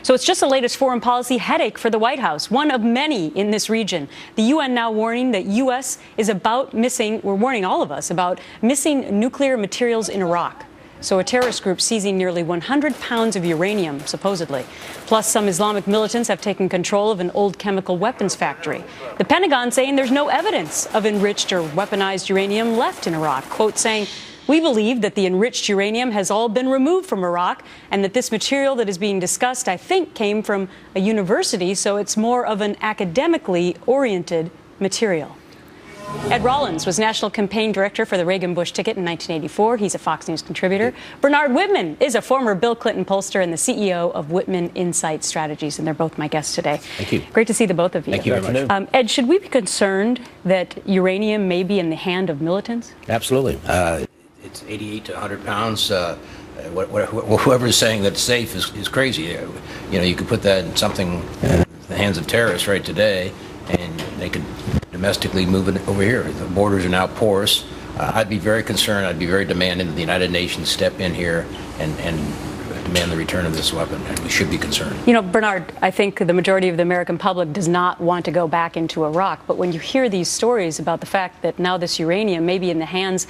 So it's just the latest foreign policy headache for the White House, one of many in this region. The UN now warning that U.S. is about missing, we're warning all of us about missing nuclear materials in Iraq. So a terrorist group seizing nearly 100 pounds of uranium, supposedly. Plus, some Islamic militants have taken control of an old chemical weapons factory. The Pentagon saying there's no evidence of enriched or weaponized uranium left in Iraq. Quote saying, "We believe that the enriched uranium has all been removed from Iraq and that this material that is being discussed, I think, came from a university, so it's more of an academically oriented material." Ed Rollins was national campaign director for the Reagan-Bush ticket in 1984. He's a Fox News contributor. Bernard Whitman is a former Bill Clinton pollster and the CEO of Whitman Insight Strategies, and they're both my guests today. Thank you. Great to see the both of you. Thank you very much. Ed, should we be concerned that uranium may be in the hand of militants? Absolutely. It's 88 to 100 pounds. Whoever's saying that's safe is crazy. You know, you could put that in something in the hands of terrorists right today, and they could domestically move it over here. The borders are now porous. I'd be very concerned. I'd be very demanding that the United Nations step in here and demand the return of this weapon, and we should be concerned. You know, Bernard, I think the majority of the American public does not want to go back into Iraq, but when you hear these stories about the fact that now this uranium may be in the hands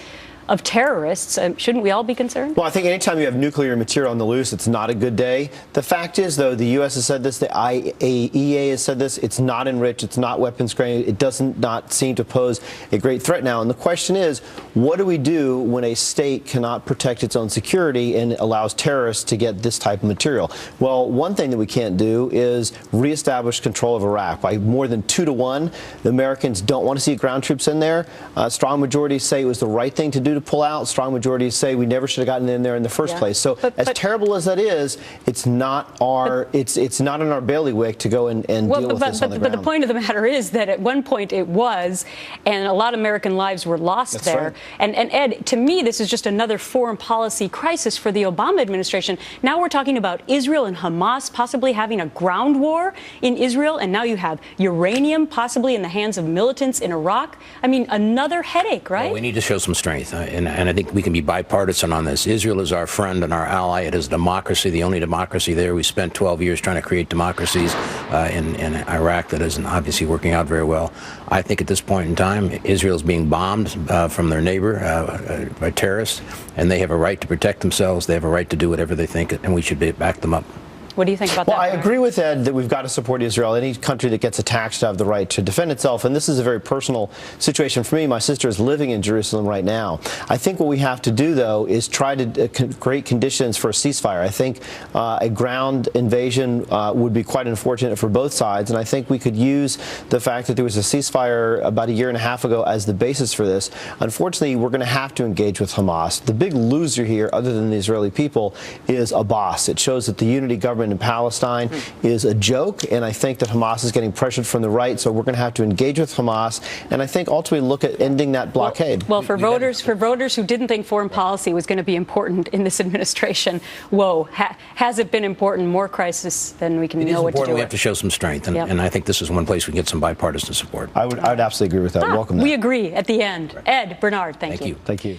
of terrorists, shouldn't we all be concerned? Well, I think anytime you have nuclear material on the loose, it's not a good day. The fact is, though, the U.S. has said this, the IAEA has said this, it's not enriched, it's not weapons grade, it doesn't not seem to pose a great threat now. And the question is, what do we do when a state cannot protect its own security and allows terrorists to get this type of material? Well, one thing that we can't do is reestablish control of Iraq. By more than 2-1, the Americans don't want to see ground troops in there. Strong majorities say it was the right thing to do to pull out. Strong majorities say we never should have gotten in there in the first place. So as terrible as that is, it's not our it's not in our bailiwick to go and deal with this on the ground. But the point of the matter is that at one point it was, and a lot of American lives were lost That's there. right. And Ed, to me, this is just another foreign policy crisis for the Obama administration. Now we're talking about Israel and Hamas possibly having a ground war in Israel, and now you have uranium possibly in the hands of militants in Iraq. I mean, another headache, right? Well, we need to show some strength. And I think we can be bipartisan on this. Israel is our friend and our ally. It is democracy, the only democracy there. We spent 12 years trying to create democracies in Iraq that isn't obviously working out very well. I think at this point in time, Israel is being bombed from their neighbor by terrorists, and they have a right to protect themselves. They have a right to do whatever they think, and we should back them up. What do you think about that? Well, I agree with Ed that we've got to support Israel. Any country that gets attacked should have the right to defend itself. And this is a very personal situation for me. My sister is living in Jerusalem right now. I think what we have to do, though, is try to create conditions for a ceasefire. I think a ground invasion would be quite unfortunate for both sides. And I think we could use the fact that there was a ceasefire about 1.5 years ago as the basis for this. Unfortunately, we're going to have to engage with Hamas. The big loser here, other than the Israeli people, is Abbas. It shows that the unity government in Palestine is a joke, and I think that Hamas is getting pressured from the right, so we're going to have to engage with Hamas, and I think ultimately look at ending that blockade. Well, for voters who didn't think foreign policy was going to be important in this administration, whoa, has it been important? More crisis than we can know what to do. We have to show some strength, and I think this is one place we can get some bipartisan support. I would absolutely agree with that. Welcome. We agree at the end. Ed, Bernard, thank you. Thank you.